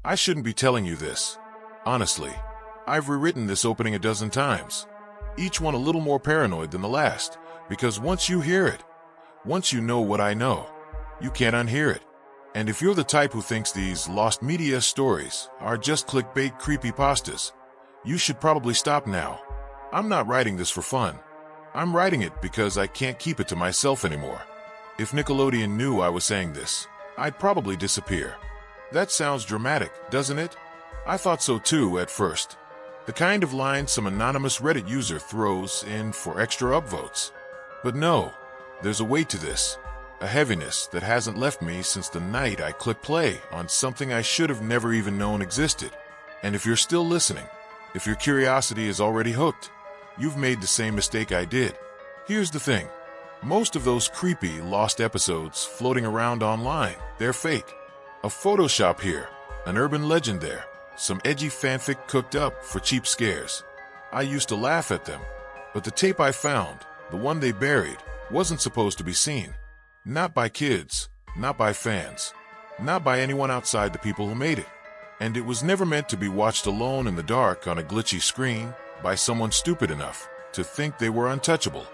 I shouldn't be telling you this. Honestly, I've rewritten this opening a dozen times, each one a little more paranoid than the last, because once you hear it, once you know what I know, you can't unhear it. And if you're the type who thinks these lost media stories are just clickbait creepypastas, you should probably stop now. I'm not writing this for fun. I'm writing it because I can't keep it to myself anymore. If Nickelodeon knew I was saying this, I'd probably disappear. That sounds dramatic, doesn't it? I thought so too at first. The kind of line some anonymous Reddit user throws in for extra upvotes. But no, there's a weight to this. A heaviness that hasn't left me since the night I clicked play on something I should have never even known existed. And if you're still listening, if your curiosity is already hooked, you've made the same mistake I did. Here's the thing. Most of those creepy, lost episodes floating around online, they're fake. A Photoshop here, an urban legend there, some edgy fanfic cooked up for cheap scares. I used to laugh at them, but the tape I found, the one they buried, wasn't supposed to be seen. Not by kids, not by fans, not by anyone outside the people who made it. And it was never meant to be watched alone in the dark on a glitchy screen by someone stupid enough to think they were untouchable.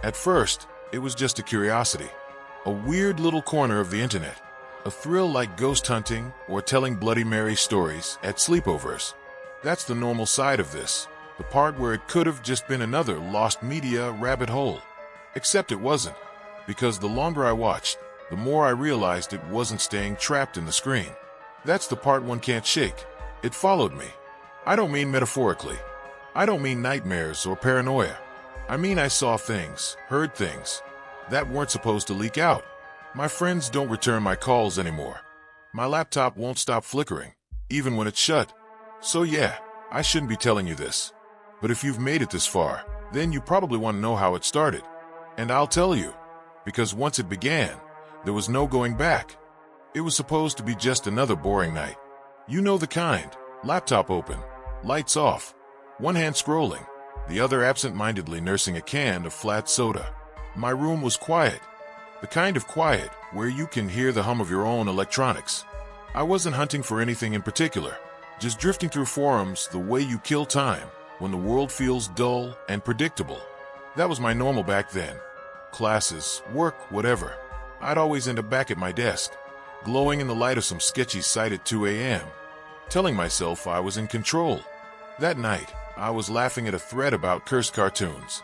At first, it was just a curiosity, a weird little corner of the internet, a thrill like ghost hunting or telling Bloody Mary stories at sleepovers. That's the normal side of this, the part where it could have just been another lost media rabbit hole. Except it wasn't. Because the longer I watched, the more I realized it wasn't staying trapped in the screen. That's the part one can't shake. It followed me. I don't mean metaphorically. I don't mean nightmares or paranoia. I mean I saw things, heard things, that weren't supposed to leak out. My friends don't return my calls anymore. My laptop won't stop flickering, even when it's shut. So yeah, I shouldn't be telling you this. But if you've made it this far, then you probably want to know how it started. And I'll tell you. Because once it began, there was no going back. It was supposed to be just another boring night. You know the kind. Laptop open, lights off, one hand scrolling, the other absent-mindedly nursing a can of flat soda. My room was quiet. The kind of quiet where you can hear the hum of your own electronics. I wasn't hunting for anything in particular, just drifting through forums the way you kill time when the world feels dull and predictable. That was my normal back then. Classes, work, whatever. I'd always end up back at my desk, glowing in the light of some sketchy site at 2 a.m., telling myself I was in control. That night, I was laughing at a thread about cursed cartoons.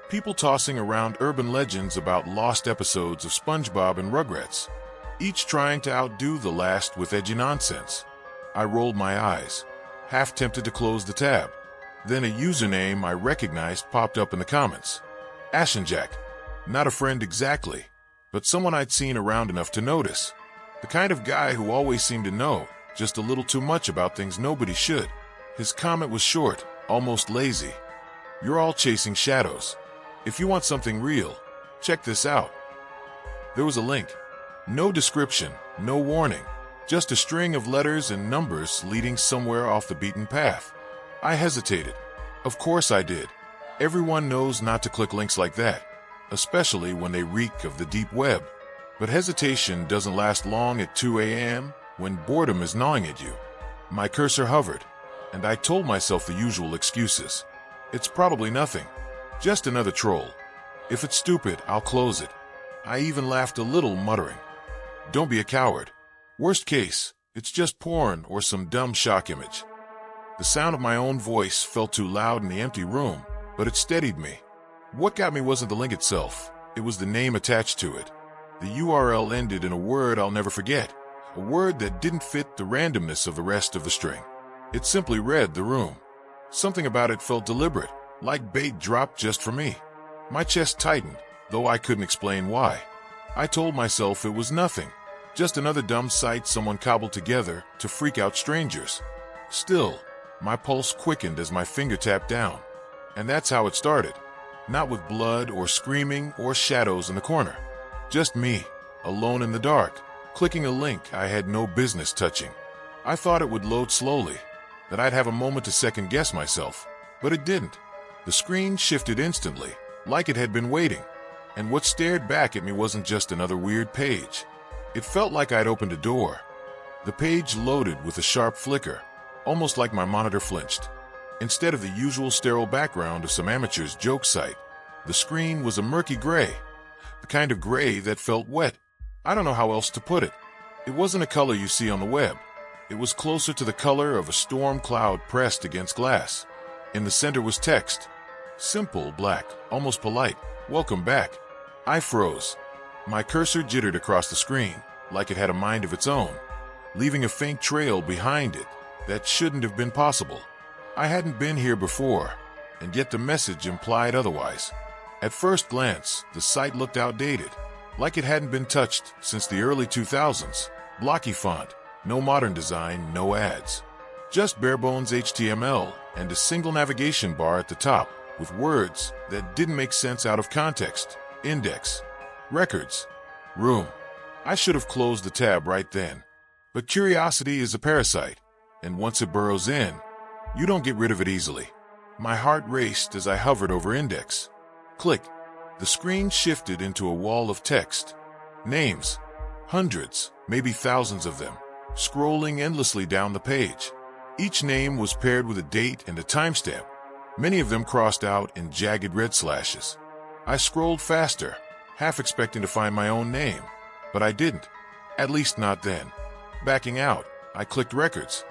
People tossing around urban legends about lost episodes of SpongeBob and Rugrats, each trying to outdo the last with edgy nonsense. I rolled my eyes, half tempted to close the tab. Then a username I recognized popped up in the comments. Ashenjack. Not a friend exactly, but someone I'd seen around enough to notice. The kind of guy who always seemed to know just a little too much about things nobody should. His comment was short, almost lazy. You're all chasing shadows. If you want something real, check this out. There was a link. No description, no warning, just a string of letters and numbers leading somewhere off the beaten path. I hesitated. Of course I did. Everyone knows not to click links like that, especially when they reek of the deep web. But hesitation doesn't last long at 2 a.m. when boredom is gnawing at you. My cursor hovered, and I told myself the usual excuses. It's probably nothing, just another troll. If it's stupid, I'll close it. I even laughed a little, muttering, "Don't be a coward. Worst case, it's just porn or some dumb shock image." The sound of my own voice felt too loud in the empty room, but it steadied me. What got me wasn't the link itself, it was the name attached to it. The URL ended in a word I'll never forget, a word that didn't fit the randomness of the rest of the string. It simply read "The Room." Something about it felt deliberate, like bait dropped just for me. My chest tightened, though I couldn't explain why. I told myself it was nothing, just another dumb site someone cobbled together to freak out strangers. Still, my pulse quickened as my finger tapped down. And that's how it started. Not with blood or screaming or shadows in the corner. Just me, alone in the dark, clicking a link I had no business touching. I thought it would load slowly, that I'd have a moment to second guess myself, but it didn't. The screen shifted instantly, like it had been waiting. And what stared back at me wasn't just another weird page. It felt like I'd opened a door. The page loaded with a sharp flicker, almost like my monitor flinched. Instead of the usual sterile background of some amateur's joke site, the screen was a murky gray, the kind of gray that felt wet. I don't know how else to put it. It wasn't a color you see on the web. It was closer to the color of a storm cloud pressed against glass. In the center was text. Simple, black, almost polite. Welcome back. I froze. My cursor jittered across the screen, like it had a mind of its own, leaving a faint trail behind it that shouldn't have been possible. I hadn't been here before, and yet the message implied otherwise. At first glance, the site looked outdated, like it hadn't been touched since the early 2000s. Blocky font, no modern design, no ads. Just bare-bones HTML and a single navigation bar at the top with words that didn't make sense out of context. Index. Records. Room. I should have closed the tab right then. But curiosity is a parasite, and once it burrows in, you don't get rid of it easily. My heart raced as I hovered over index. Click. The screen shifted into a wall of text. Names. Hundreds, maybe thousands of them, scrolling endlessly down the page. Each name was paired with a date and a timestamp, many of them crossed out in jagged red slashes. I scrolled faster, half expecting to find my own name, but I didn't. At least not then. Backing out, I clicked records.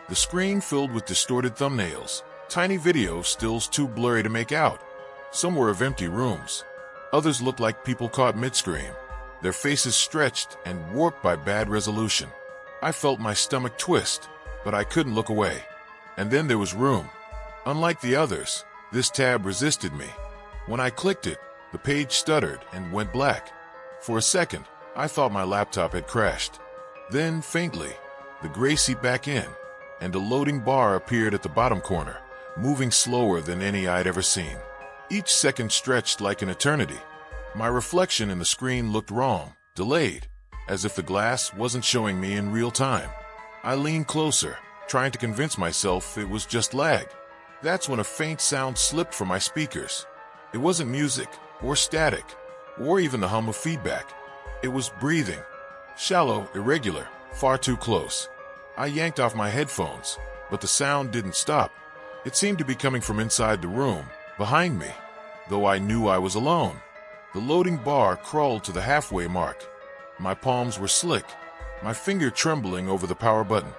The screen filled with distorted thumbnails, tiny video stills too blurry to make out. Some were of empty rooms. Others looked like people caught mid-scream, their faces stretched and warped by bad resolution. I felt my stomach twist, but I couldn't look away. And then there was room. Unlike the others, this tab resisted me. When I clicked it, the page stuttered and went black. For a second, I thought my laptop had crashed. Then, faintly, the gray seeped back in, and a loading bar appeared at the bottom corner, moving slower than any I'd ever seen. Each second stretched like an eternity. My reflection in the screen looked wrong, delayed, as if the glass wasn't showing me in real time. I leaned closer, trying to convince myself it was just lag. That's when a faint sound slipped from my speakers. It wasn't music, or static, or even the hum of feedback. It was breathing. Shallow, irregular, far too close. I yanked off my headphones, but the sound didn't stop. It seemed to be coming from inside the room, behind me, though I knew I was alone. The loading bar crawled to the halfway mark. My palms were slick, my finger trembling over the power button.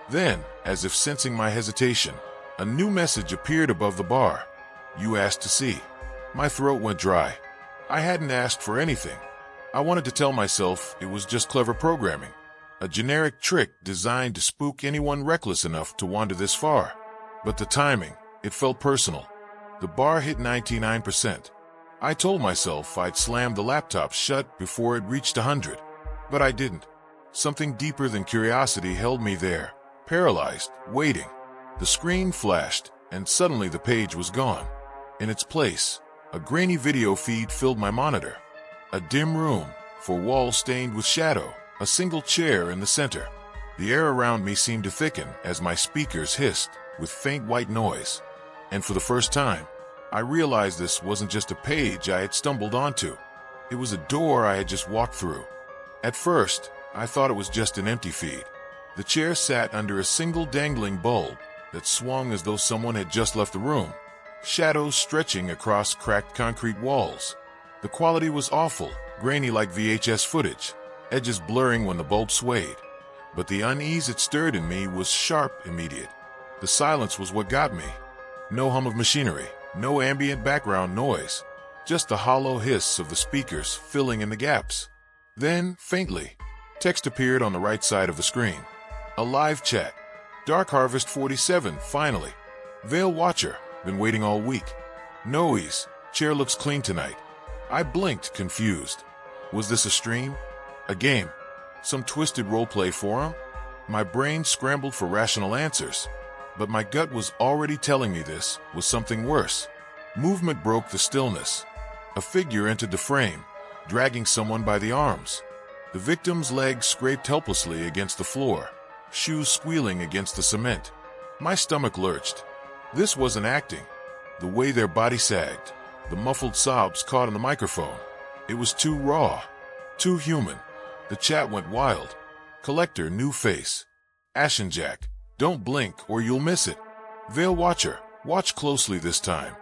Then, as if sensing my hesitation, a new message appeared above the bar. You asked to see. My throat went dry. I hadn't asked for anything. I wanted to tell myself it was just clever programming, a generic trick designed to spook anyone reckless enough to wander this far. But the timing, it felt personal. The bar hit 99%. I told myself I'd slam the laptop shut before it reached 100. But I didn't. Something deeper than curiosity held me there, paralyzed, waiting. The screen flashed, and suddenly the page was gone. In its place, a grainy video feed filled my monitor. A dim room, four walls stained with shadow, a single chair in the center. The air around me seemed to thicken as my speakers hissed, with faint white noise. And for the first time, I realized this wasn't just a page I had stumbled onto. It was a door I had just walked through. At first, I thought it was just an empty feed. The chair sat under a single dangling bulb that swung as though someone had just left the room, shadows stretching across cracked concrete walls. The quality was awful, grainy like VHS footage, edges blurring when the bulb swayed. But the unease it stirred in me was sharp, immediate. The silence was what got me. No hum of machinery, no ambient background noise, just the hollow hiss of the speakers filling in the gaps. Then, faintly, text appeared on the right side of the screen. A live chat. Dark Harvest 47, finally. Veil Watcher, been waiting all week. Noise, chair looks clean tonight. I blinked, confused. Was this a stream? A game? Some twisted roleplay forum? My brain scrambled for rational answers, but my gut was already telling me this was something worse. Movement broke the stillness. A figure entered the frame, dragging someone by the arms. The victim's legs scraped helplessly against the floor, shoes squealing against the cement. My stomach lurched. This wasn't acting. The way their body sagged, the muffled sobs caught in the microphone. It was too raw, too human. The chat went wild. Collector, new face. Ashen Jack, don't blink or you'll miss it. Veil Watcher, watch closely this time.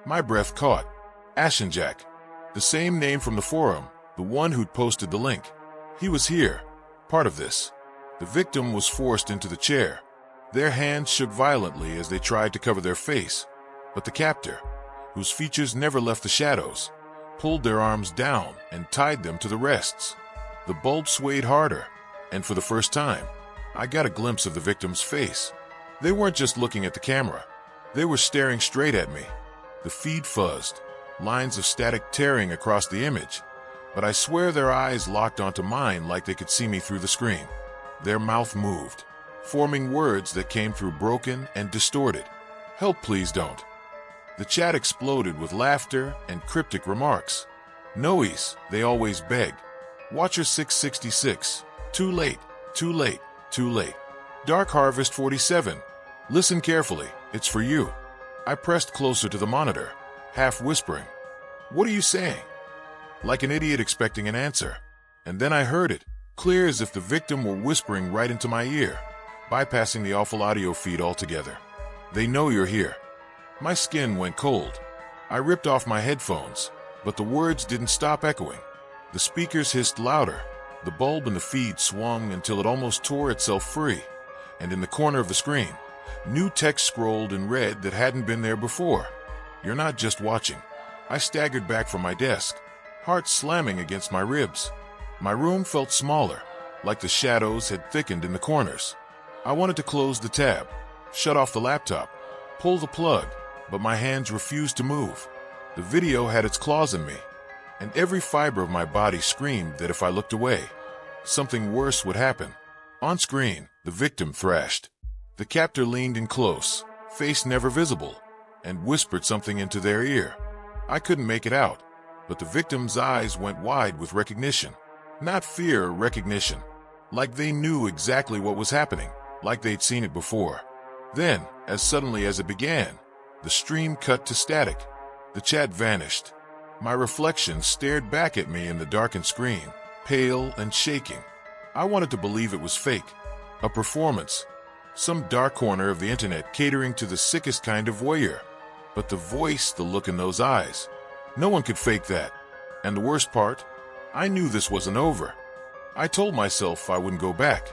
My breath caught. Ashen Jack, the same name from the forum, the one who'd posted the link. He was here, part of this. The victim was forced into the chair. Their hands shook violently as they tried to cover their face, but the captor, whose features never left the shadows, pulled their arms down and tied them to the rests. The bulb swayed harder, and for the first time, I got a glimpse of the victim's face. They weren't just looking at the camera. They were staring straight at me. The feed fuzzed, lines of static tearing across the image, but I swear their eyes locked onto mine like they could see me through the screen. Their mouth moved, forming words that came through broken and distorted. Help, please don't. The chat exploded with laughter and cryptic remarks. Noise, they always begged. Watcher 666, too late, too late, too late. Dark Harvest 47, listen carefully, it's for you. I pressed closer to the monitor, half whispering, "What are you saying?" Like an idiot expecting an answer. And then I heard it, clear as if the victim were whispering right into my ear, bypassing the awful audio feed altogether. "They know you're here." My skin went cold. I ripped off my headphones, but the words didn't stop echoing. The speakers hissed louder. The bulb in the feed swung until it almost tore itself free, and in the corner of the screen, new text scrolled in red that hadn't been there before. "You're not just watching." I staggered back from my desk, heart slamming against my ribs. My room felt smaller, like the shadows had thickened in the corners. I wanted to close the tab, shut off the laptop, pull the plug, but my hands refused to move. The video had its claws in me, and every fiber of my body screamed that if I looked away, something worse would happen. On screen, the victim thrashed. The captor leaned in close, face never visible, and whispered something into their ear. I couldn't make it out, but the victim's eyes went wide with recognition. Not fear, recognition. Like they knew exactly what was happening, like they'd seen it before. Then, as suddenly as it began, the stream cut to static. The chat vanished. My reflection stared back at me in the darkened screen, pale and shaking. I wanted to believe it was fake, a performance, some dark corner of the internet catering to the sickest kind of voyeur. But the voice, the look in those eyes, no one could fake that. And the worst part, I knew this wasn't over. I told myself I wouldn't go back.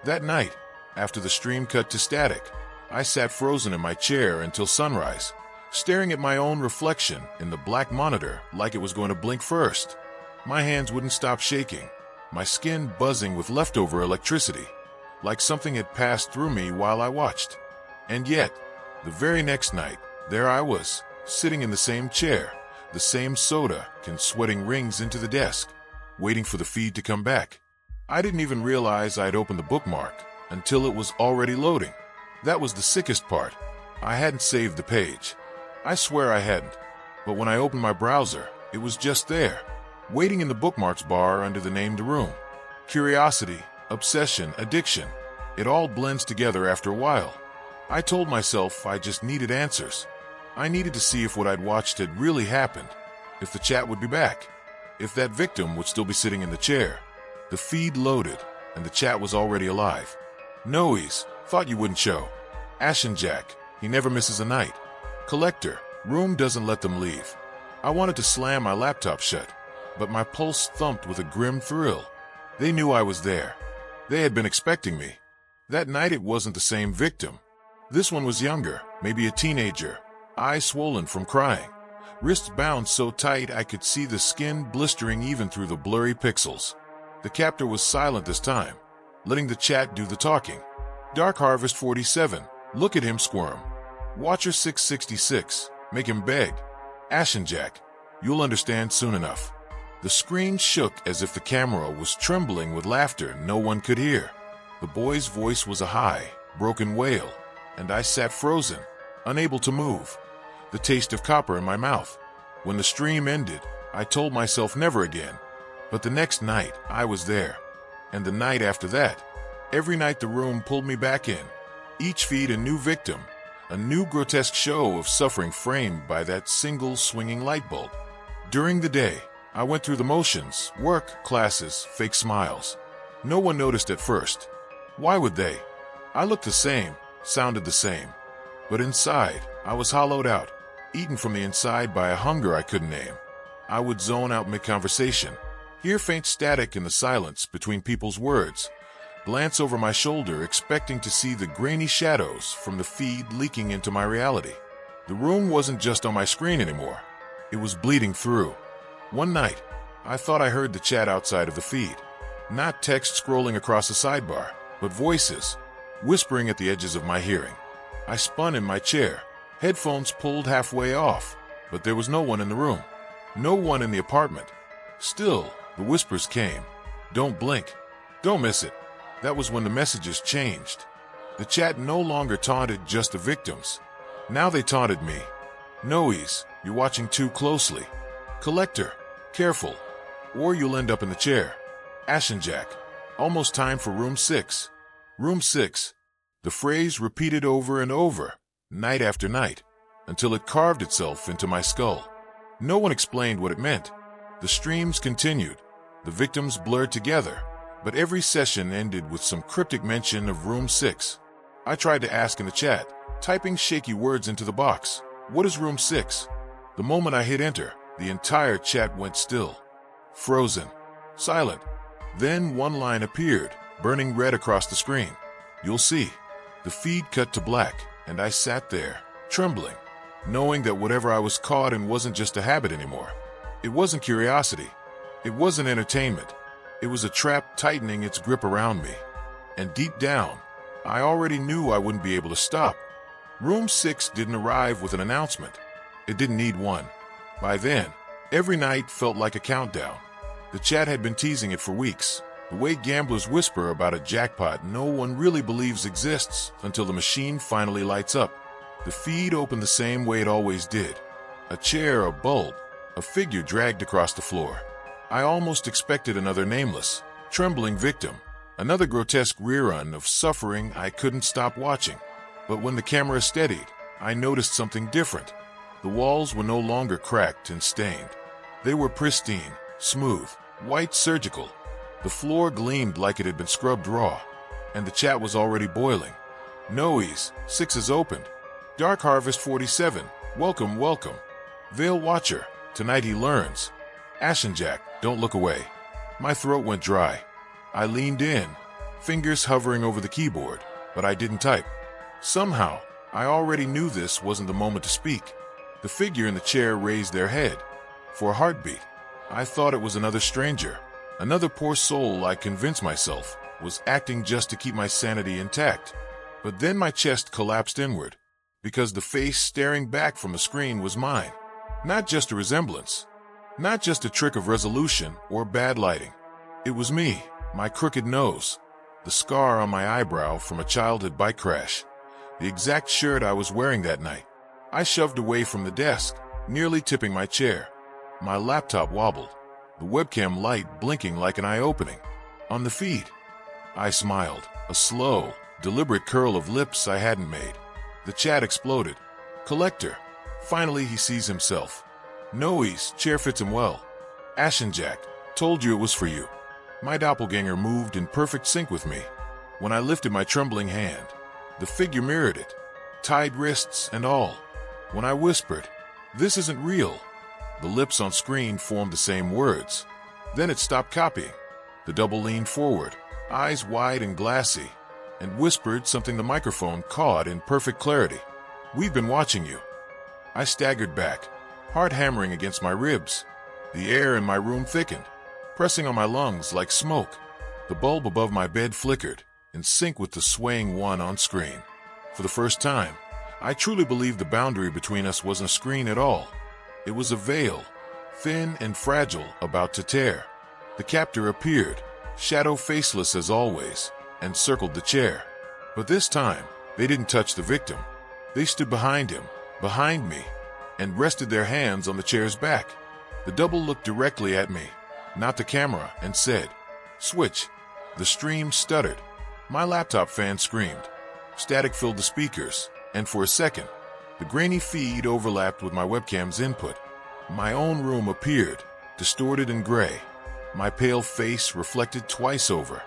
That night, after the stream cut to static, I sat frozen in my chair until sunrise, staring at my own reflection in the black monitor like it was going to blink first. My hands wouldn't stop shaking, my skin buzzing with leftover electricity, like something had passed through me while I watched. And yet, the very next night, there I was, sitting in the same chair, the same soda can sweating rings into the desk, waiting for the feed to come back. I didn't even realize I'd opened the bookmark until it was already loading. That was the sickest part. I hadn't saved the page. I swear I hadn't. But when I opened my browser, it was just there, waiting in the bookmarks bar under the named room. Curiosity, obsession, addiction, it all blends together after a while. I told myself I just needed answers. I needed to see if what I'd watched had really happened, if the chat would be back, if that victim would still be sitting in the chair. The feed loaded, and the chat was already alive. Noise, thought you wouldn't show. Ashen Jack, he never misses a night. Collector, room doesn't let them leave. I wanted to slam my laptop shut, but my pulse thumped with a grim thrill. They knew I was there. They had been expecting me. That night it wasn't the same victim. This one was younger, maybe a teenager, eyes swollen from crying, wrists bound so tight I could see the skin blistering even through the blurry pixels. The captor was silent this time, letting the chat do the talking. Dark Harvest 47, look at him squirm. Watcher 666, make him beg. Ashen Jack, you'll understand soon enough. The screen shook as if the camera was trembling with laughter no one could hear. The boy's voice was a high, broken wail, and I sat frozen, unable to move, the taste of copper in my mouth. When the stream ended, I told myself never again. But the next night, I was there. And the night after that, every night the room pulled me back in. Each feed a new victim, a new grotesque show of suffering framed by that single swinging light bulb. During the day, I went through the motions, work, classes, fake smiles. No one noticed at first. Why would they? I looked the same, sounded the same. But inside, I was hollowed out, eaten from the inside by a hunger I couldn't name. I would zone out mid-conversation, hear faint static in the silence between people's words, glance over my shoulder expecting to see the grainy shadows from the feed leaking into my reality. The room wasn't just on my screen anymore. It was bleeding through. One night, I thought I heard the chat outside of the feed. Not text scrolling across the sidebar, but voices, whispering at the edges of my hearing. I spun in my chair, headphones pulled halfway off, but there was no one in the room. No one in the apartment. Still, the whispers came. Don't blink. Don't miss it. That was when the messages changed. The chat no longer taunted just the victims. Now they taunted me. Noise, you're watching too closely. Collector, careful, or you'll end up in the chair. Ashen Jack, almost time for room 6. Room 6. The phrase repeated over and over, night after night, until it carved itself into my skull. No one explained what it meant. The streams continued. The victims blurred together, but every session ended with some cryptic mention of room 6. I tried to ask in the chat, typing shaky words into the box. What is room 6? The moment I hit enter, the entire chat went still. Frozen. Silent. Then one line appeared, burning red across the screen. You'll see. The feed cut to black, and I sat there, trembling, knowing that whatever I was caught in wasn't just a habit anymore. It wasn't curiosity. It wasn't entertainment. It was a trap tightening its grip around me. And deep down, I already knew I wouldn't be able to stop. Room 6 didn't arrive with an announcement. It didn't need one. By then, every night felt like a countdown. The chat had been teasing it for weeks. The way gamblers whisper about a jackpot no one really believes exists until the machine finally lights up. The feed opened the same way it always did. A chair, a bulb, a figure dragged across the floor. I almost expected another nameless, trembling victim, another grotesque rerun of suffering I couldn't stop watching. But when the camera steadied, I noticed something different. The walls were no longer cracked and stained. They were pristine, smooth, white surgical. The floor gleamed like it had been scrubbed raw, and the chat was already boiling. Noise, 6 is opened. Dark Harvest 47, welcome, welcome. Veil Watcher, tonight he learns. Ashen Jack, don't look away. My throat went dry. I leaned in, fingers hovering over the keyboard, but I didn't type. Somehow, I already knew this wasn't the moment to speak. The figure in the chair raised their head. For a heartbeat, I thought it was another stranger. Another poor soul, I convinced myself, was acting just to keep my sanity intact. But then my chest collapsed inward, because the face staring back from the screen was mine. Not just a resemblance. Not just a trick of resolution or bad lighting. It was me, my crooked nose, the scar on my eyebrow from a childhood bike crash, the exact shirt I was wearing that night. I shoved away from the desk, nearly tipping my chair. My laptop wobbled, the webcam light blinking like an eye-opening. On the feed, I smiled, a slow, deliberate curl of lips I hadn't made. The chat exploded. Collector. Finally he sees himself. Noise, chair fits him well. Ashen Jack, told you it was for you. My doppelganger moved in perfect sync with me. When I lifted my trembling hand, the figure mirrored it, tied wrists and all. When I whispered, this isn't real, the lips on screen formed the same words. Then it stopped copying. The double leaned forward, eyes wide and glassy, and whispered something the microphone caught in perfect clarity. We've been watching you. I staggered back, heart hammering against my ribs. The air in my room thickened, pressing on my lungs like smoke. The bulb above my bed flickered, in sync with the swaying one on screen. For the first time, I truly believed the boundary between us wasn't a screen at all. It was a veil, thin and fragile, about to tear. The captor appeared, shadow faceless as always, and circled the chair. But this time, they didn't touch the victim. They stood behind him, behind me, and rested their hands on the chair's back. The double looked directly at me, not the camera, and said, "Switch." The stream stuttered. My laptop fan screamed. Static filled the speakers, and for a second, the grainy feed overlapped with my webcam's input. My own room appeared, distorted and gray. My pale face reflected twice over.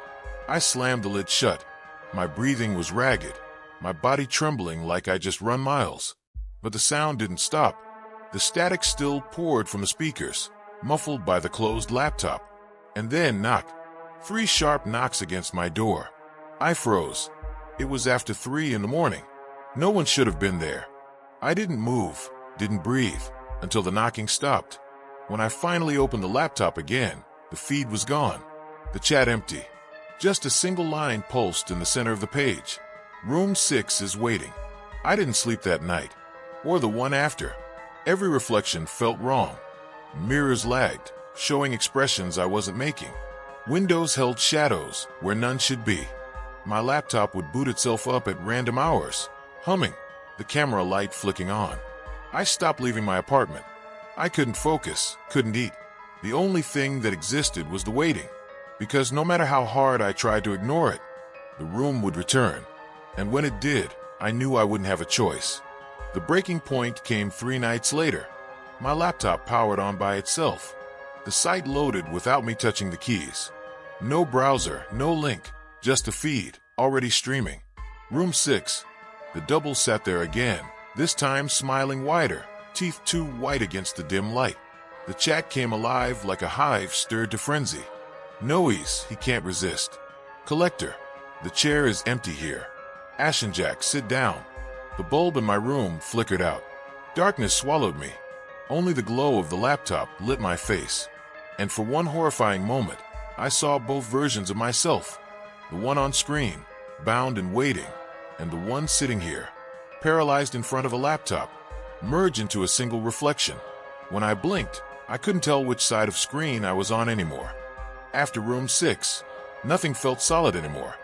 I slammed the lid shut. My breathing was ragged, my body trembling like I just run miles. But the sound didn't stop. The static still poured from the speakers, muffled by the closed laptop. And then knock. 3 sharp knocks against my door. I froze. It was after 3 in the morning. No one should have been there. I didn't move, didn't breathe, until the knocking stopped. When I finally opened the laptop again, the feed was gone. The chat empty. Just a single line pulsed in the center of the page. Room 6 is waiting. I didn't sleep that night, or the one after. Every reflection felt wrong. Mirrors lagged, showing expressions I wasn't making. Windows held shadows where none should be. My laptop would boot itself up at random hours, humming, the camera light flicking on. I stopped leaving my apartment. I couldn't focus, couldn't eat. The only thing that existed was the waiting, because no matter how hard I tried to ignore it, the room would return. And when it did, I knew I wouldn't have a choice. The breaking point came 3 nights later. My laptop powered on by itself. The site loaded without me touching the keys. No browser, no link, just a feed, already streaming. Room 6. The double sat there again, this time smiling wider, teeth too white against the dim light. The chat came alive like a hive stirred to frenzy. Noise, he can't resist. Collector, the chair is empty here. Ashen Jack, sit down. The bulb in my room flickered out. Darkness swallowed me. Only the glow of the laptop lit my face. And for one horrifying moment, I saw both versions of myself. The one on screen, bound and waiting, and the one sitting here, paralyzed in front of a laptop, merge into a single reflection. When I blinked, I couldn't tell which side of screen I was on anymore. After room 6, nothing felt solid anymore.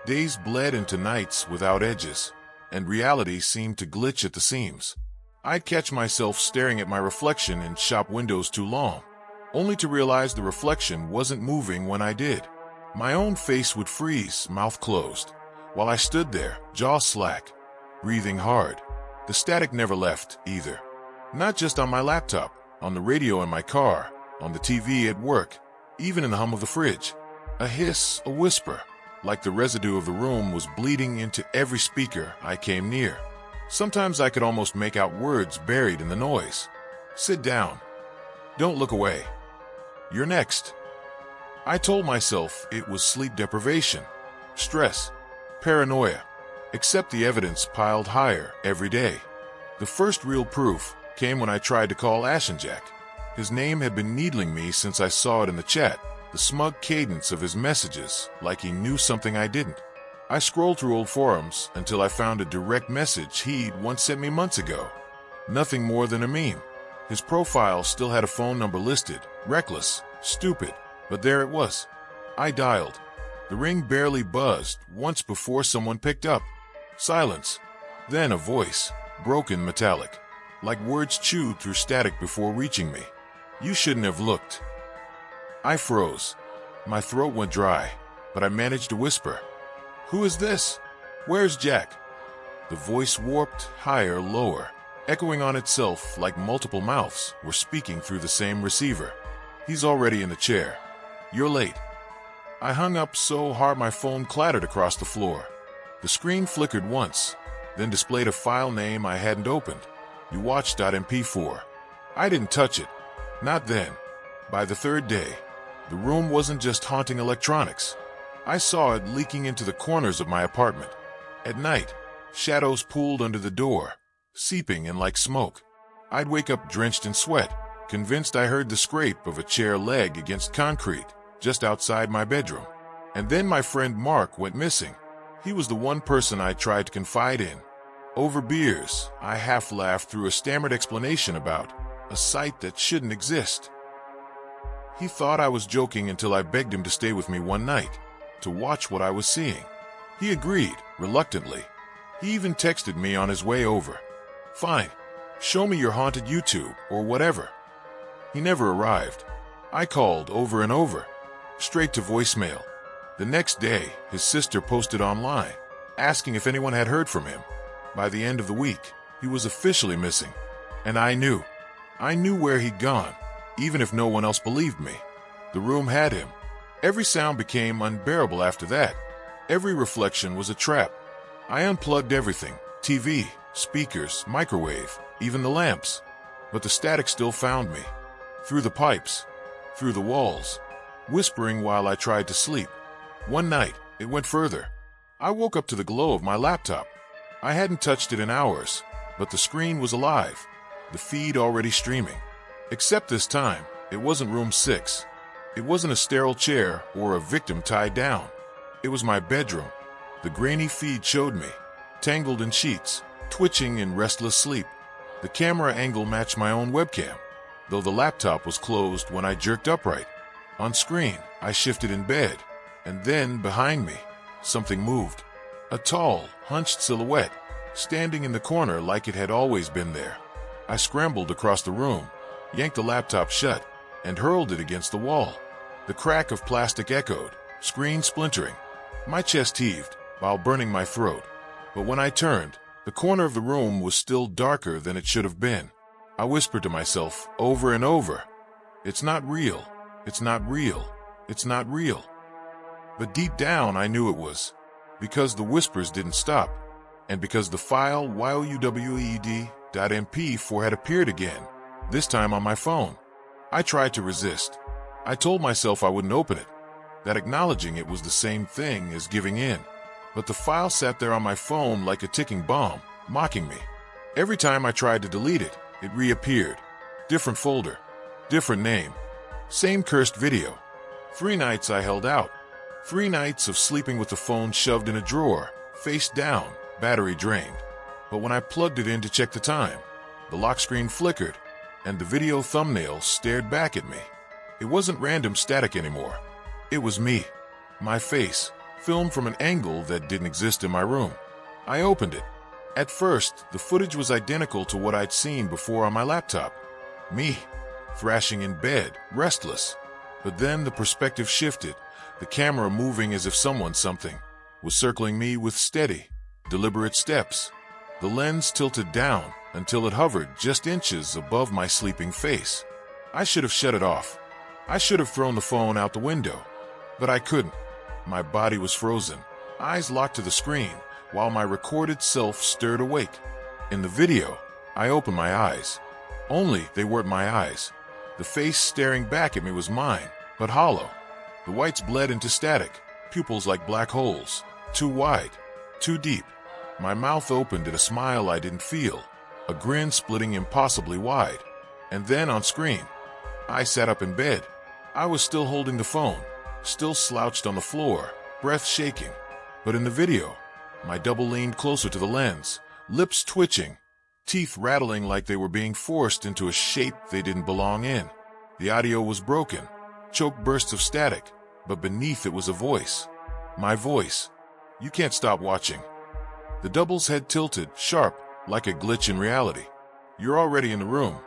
Days bled into nights without edges, and reality seemed to glitch at the seams. I'd catch myself staring at my reflection in shop windows too long, only to realize the reflection wasn't moving when I did. My own face would freeze, mouth closed, while I stood there, jaw slack, breathing hard. The static never left, either. Not just on my laptop, on the radio in my car, on the TV at work, even in the hum of the fridge. A hiss, a whisper, like the residue of the room was bleeding into every speaker I came near. Sometimes I could almost make out words buried in the noise. Sit down. Don't look away. You're next. I told myself it was sleep deprivation, stress, paranoia, except the evidence piled higher every day. The first real proof came when I tried to call Ashen Jack. His name had been needling me since I saw it in the chat, the smug cadence of his messages, like he knew something I didn't. I scrolled through old forums until I found a direct message he'd once sent me months ago. Nothing more than a meme. His profile still had a phone number listed, reckless, stupid, but there it was. I dialed. The ring barely buzzed once before someone picked up. Silence. Then a voice, broken metallic, like words chewed through static before reaching me. You shouldn't have looked. I froze. My throat went dry, but I managed to whisper. Who is this? Where's Jack? The voice warped higher, lower, echoing on itself like multiple mouths were speaking through the same receiver. He's already in the chair. You're late. I hung up so hard my phone clattered across the floor. The screen flickered once, then displayed a file name I hadn't opened. YouWatch.mp4. I didn't touch it. Not then. By the third day, the room wasn't just haunting electronics. I saw it leaking into the corners of my apartment. At night, shadows pooled under the door, seeping in like smoke. I'd wake up drenched in sweat, convinced I heard the scrape of a chair leg against concrete just outside my bedroom. And then my friend Mark went missing. He was the one person I tried to confide in. Over beers, I half laughed through a stammered explanation about a site that shouldn't exist. He thought I was joking until I begged him to stay with me one night, to watch what I was seeing. He agreed, reluctantly. He even texted me on his way over. Fine, show me your haunted YouTube or whatever. He never arrived. I called over and over, straight to voicemail. The next day, his sister posted online, asking if anyone had heard from him. By the end of the week, he was officially missing. And I knew. I knew where he'd gone, even if no one else believed me. The room had him. Every sound became unbearable after that. Every reflection was a trap. I unplugged everything: TV, speakers, microwave, even the lamps. But the static still found me. Through the pipes, through the walls, whispering while I tried to sleep. One night, it went further. I woke up to the glow of my laptop. I hadn't touched it in hours, but the screen was alive, the feed already streaming. Except this time, it wasn't room 6. It wasn't a sterile chair or a victim tied down. It was my bedroom. The grainy feed showed me, tangled in sheets, twitching in restless sleep. The camera angle matched my own webcam, though the laptop was closed when I jerked upright. On screen, I shifted in bed, and then, behind me, something moved. A tall, hunched silhouette, standing in the corner like it had always been there. I scrambled across the room, yanked the laptop shut, and hurled it against the wall. The crack of plastic echoed, screen splintering. My chest heaved, while burning my throat. But when I turned, the corner of the room was still darker than it should have been. I whispered to myself over and over, "It's not real. It's not real. It's not real." But deep down I knew it was, because the whispers didn't stop, and because the file YOUWED.mp4 had appeared again, this time on my phone. I tried to resist. I told myself I wouldn't open it, that acknowledging it was the same thing as giving in. But the file sat there on my phone like a ticking bomb, mocking me. Every time I tried to delete it, it reappeared. Different folder, different name, same cursed video. 3 nights I held out. 3 nights of sleeping with the phone shoved in a drawer, face down, battery drained. But when I plugged it in to check the time, the lock screen flickered, and the video thumbnail stared back at me. It wasn't random static anymore. It was me, my face, filmed from an angle that didn't exist in my room. I opened it. At first, the footage was identical to what I'd seen before on my laptop. Me, thrashing in bed, restless. But then the perspective shifted, the camera moving as if something, was circling me with steady, deliberate steps. The lens tilted down until it hovered just inches above my sleeping face. I should have shut it off. I should have thrown the phone out the window. But I couldn't. My body was frozen, eyes locked to the screen, while my recorded self stirred awake. In the video, I opened my eyes. Only they weren't my eyes. The face staring back at me was mine, but hollow. The whites bled into static, pupils like black holes, too wide, too deep. My mouth opened in a smile I didn't feel, a grin splitting impossibly wide. And then on screen, I sat up in bed. I was still holding the phone, still slouched on the floor, breath shaking. But in the video, my double leaned closer to the lens, lips twitching, teeth rattling like they were being forced into a shape they didn't belong in. The audio was broken, choked bursts of static, but beneath it was a voice. My voice. "You can't stop watching." The double's head tilted, sharp, like a glitch in reality. "You're already in the room."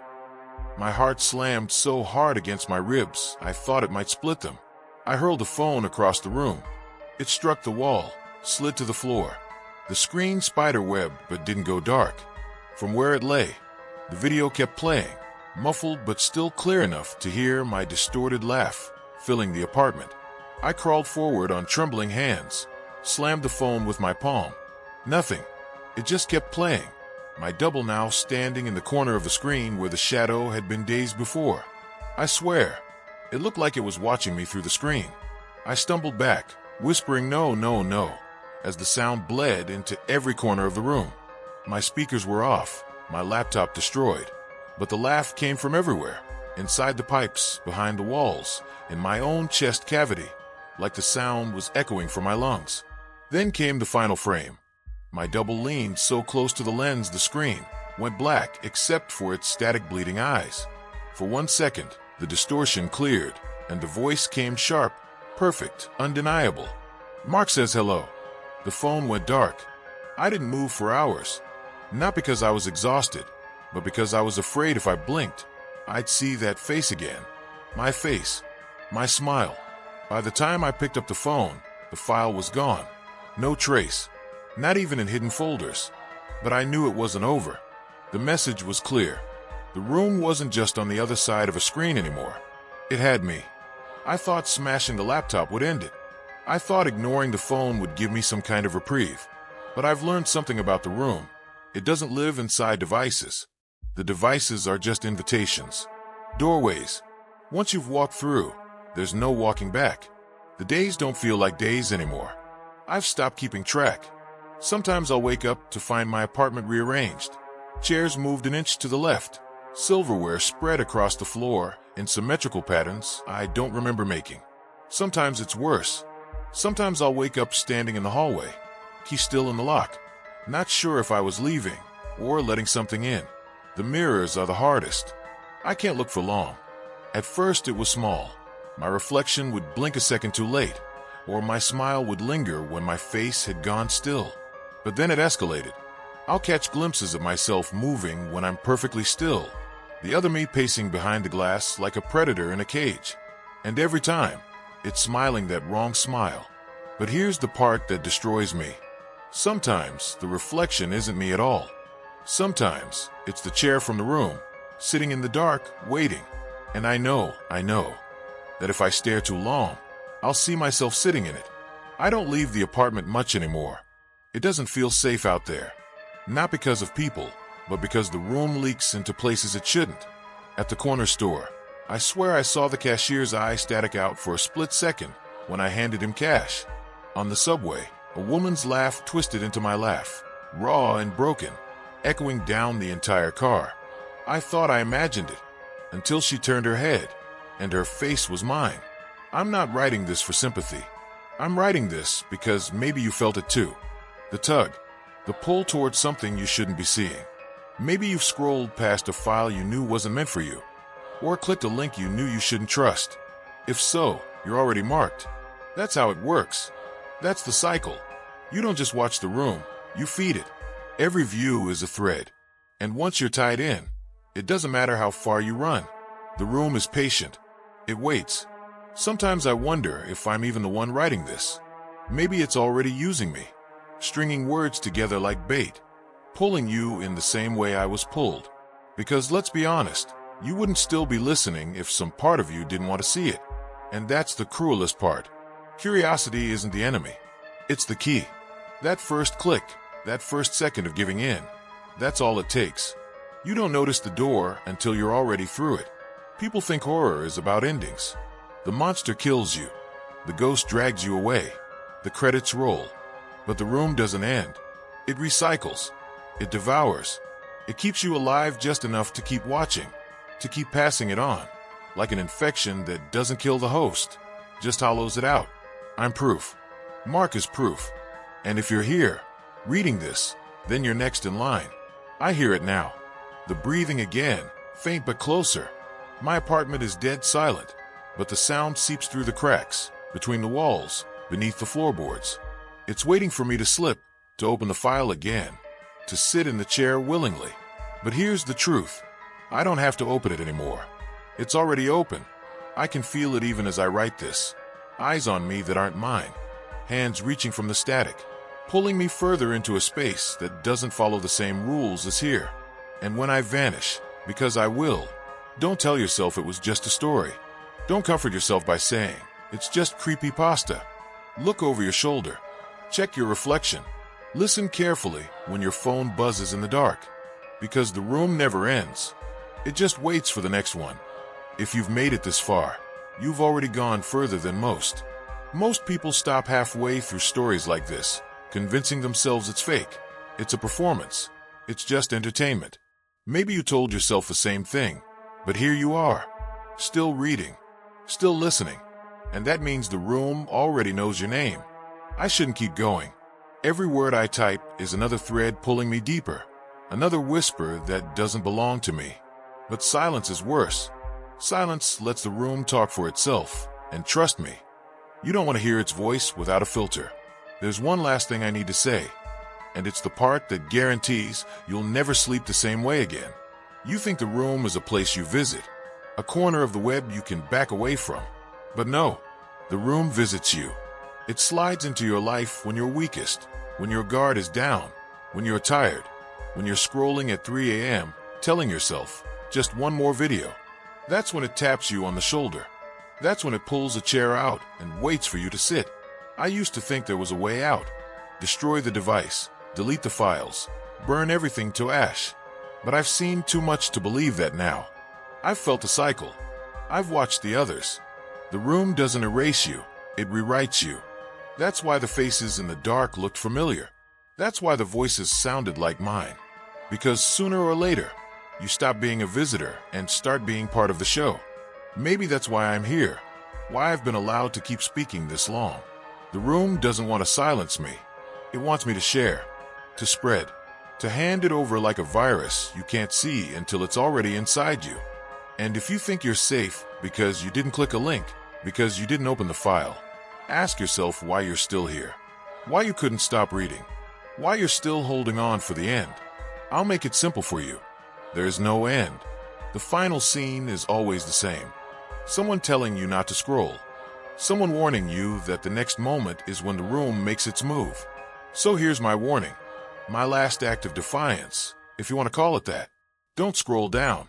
My heart slammed so hard against my ribs, I thought it might split them. I hurled the phone across the room. It struck the wall, slid to the floor. The screen spiderwebbed but didn't go dark. From where it lay, the video kept playing, muffled but still clear enough to hear my distorted laugh, filling the apartment. I crawled forward on trembling hands, slammed the phone with my palm. Nothing. It just kept playing. My double now standing in the corner of the screen where the shadow had been days before. I swear, it looked like it was watching me through the screen. I stumbled back, whispering no, no, no, as the sound bled into every corner of the room. My speakers were off, my laptop destroyed, but the laugh came from everywhere, inside the pipes, behind the walls, in my own chest cavity, like the sound was echoing from my lungs. Then came the final frame. My double leaned so close to the lens the screen went black except for its static bleeding eyes. For 1 second, the distortion cleared, and the voice came sharp, perfect, undeniable. "Mark says hello." The phone went dark. I didn't move for hours. Not because I was exhausted, but because I was afraid if I blinked, I'd see that face again. My face. My smile. By the time I picked up the phone, the file was gone. No trace. Not even in hidden folders. But I knew it wasn't over. The message was clear. The room wasn't just on the other side of a screen anymore. It had me. I thought smashing the laptop would end it. I thought ignoring the phone would give me some kind of reprieve. But I've learned something about the room. It doesn't live inside devices. The devices are just invitations. Doorways. Once you've walked through, there's no walking back. The days don't feel like days anymore. I've stopped keeping track. Sometimes I'll wake up to find my apartment rearranged. Chairs moved an inch to the left. Silverware spread across the floor in symmetrical patterns I don't remember making. Sometimes it's worse. Sometimes I'll wake up standing in the hallway, key still in the lock, not sure if I was leaving or letting something in. The mirrors are the hardest. I can't look for long. At first it was small. My reflection would blink a second too late, or my smile would linger when my face had gone still. But then it escalated. I'll catch glimpses of myself moving when I'm perfectly still, the other me pacing behind the glass like a predator in a cage. And every time, it's smiling that wrong smile. But here's the part that destroys me. Sometimes the reflection isn't me at all. Sometimes it's the chair from the room, sitting in the dark, waiting. And I know that if I stare too long, I'll see myself sitting in it. I don't leave the apartment much anymore. It doesn't feel safe out there. Not because of people, but because the room leaks into places it shouldn't. At the corner store, I swear I saw the cashier's eye static out for a split second when I handed him cash. On the subway, a woman's laugh twisted into my laugh, raw and broken, echoing down the entire car. I thought I imagined it, until she turned her head, and her face was mine. I'm not writing this for sympathy. I'm writing this because maybe you felt it too. The tug, the pull towards something you shouldn't be seeing. Maybe you've scrolled past a file you knew wasn't meant for you, or clicked a link you knew you shouldn't trust. If so, you're already marked. That's how it works. That's the cycle. You don't just watch the room, you feed it. Every view is a thread. And once you're tied in, it doesn't matter how far you run. The room is patient. It waits. Sometimes I wonder if I'm even the one writing this. Maybe it's already using me, stringing words together like bait, pulling you in the same way I was pulled. Because let's be honest, you wouldn't still be listening if some part of you didn't want to see it. And that's the cruelest part. Curiosity isn't the enemy. It's the key. That first click, that first second of giving in, that's all it takes. You don't notice the door until you're already through it. People think horror is about endings. The monster kills you. The ghost drags you away. The credits roll. But the room doesn't end. It recycles. It devours. It keeps you alive just enough to keep watching, to keep passing it on, like an infection that doesn't kill the host, just hollows it out. I'm proof. Mark is proof. And if you're here, reading this, then you're next in line. I hear it now. The breathing again, faint but closer. My apartment is dead silent, but the sound seeps through the cracks, between the walls, beneath the floorboards. It's waiting for me to slip, to open the file again, to sit in the chair willingly. But here's the truth. I don't have to open it anymore. It's already open. I can feel it even as I write this. Eyes on me that aren't mine. Hands reaching from the static, pulling me further into a space that doesn't follow the same rules as here. And when I vanish, because I will, don't tell yourself it was just a story. Don't comfort yourself by saying, it's just creepypasta. Look over your shoulder. Check your reflection. Listen carefully when your phone buzzes in the dark. Because the room never ends. It just waits for the next one. If you've made it this far, you've already gone further than most. Most people stop halfway through stories like this, convincing themselves it's fake. It's a performance. It's just entertainment. Maybe you told yourself the same thing, but here you are, still reading, still listening, and that means the room already knows your name. I shouldn't keep going. Every word I type is another thread pulling me deeper, another whisper that doesn't belong to me. But silence is worse. Silence lets the room talk for itself, and trust me, you don't want to hear its voice without a filter. There's one last thing I need to say, and it's the part that guarantees you'll never sleep the same way again. You think the room is a place you visit, a corner of the web you can back away from. But no, the room visits you. It slides into your life when you're weakest, when your guard is down, when you're tired, when you're scrolling at 3 a.m., telling yourself, just one more video. That's when it taps you on the shoulder. That's when it pulls a chair out and waits for you to sit. I used to think there was a way out. Destroy the device, delete the files, burn everything to ash. But I've seen too much to believe that now. I've felt the cycle. I've watched the others. The room doesn't erase you, it rewrites you. That's why the faces in the dark looked familiar. That's why the voices sounded like mine. Because sooner or later, you stop being a visitor and start being part of the show. Maybe that's why I'm here, why I've been allowed to keep speaking this long. The room doesn't want to silence me. It wants me to share, to spread, to hand it over like a virus you can't see until it's already inside you. And if you think you're safe because you didn't click a link, because you didn't open the file, ask yourself why you're still here, why you couldn't stop reading, why you're still holding on for the end. I'll make it simple for you. There's no end. The final scene is always the same. Someone telling you not to scroll. Someone warning you that the next moment is when the room makes its move. So here's my warning. My last act of defiance, if you want to call it that. Don't scroll down.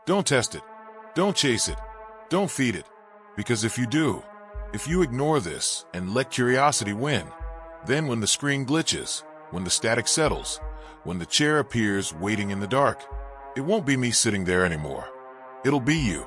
Don't test it. Don't chase it. Don't feed it. Because if you do, if you ignore this and let curiosity win, then when the screen glitches, when the static settles, when the chair appears waiting in the dark, it won't be me sitting there anymore. It'll be you.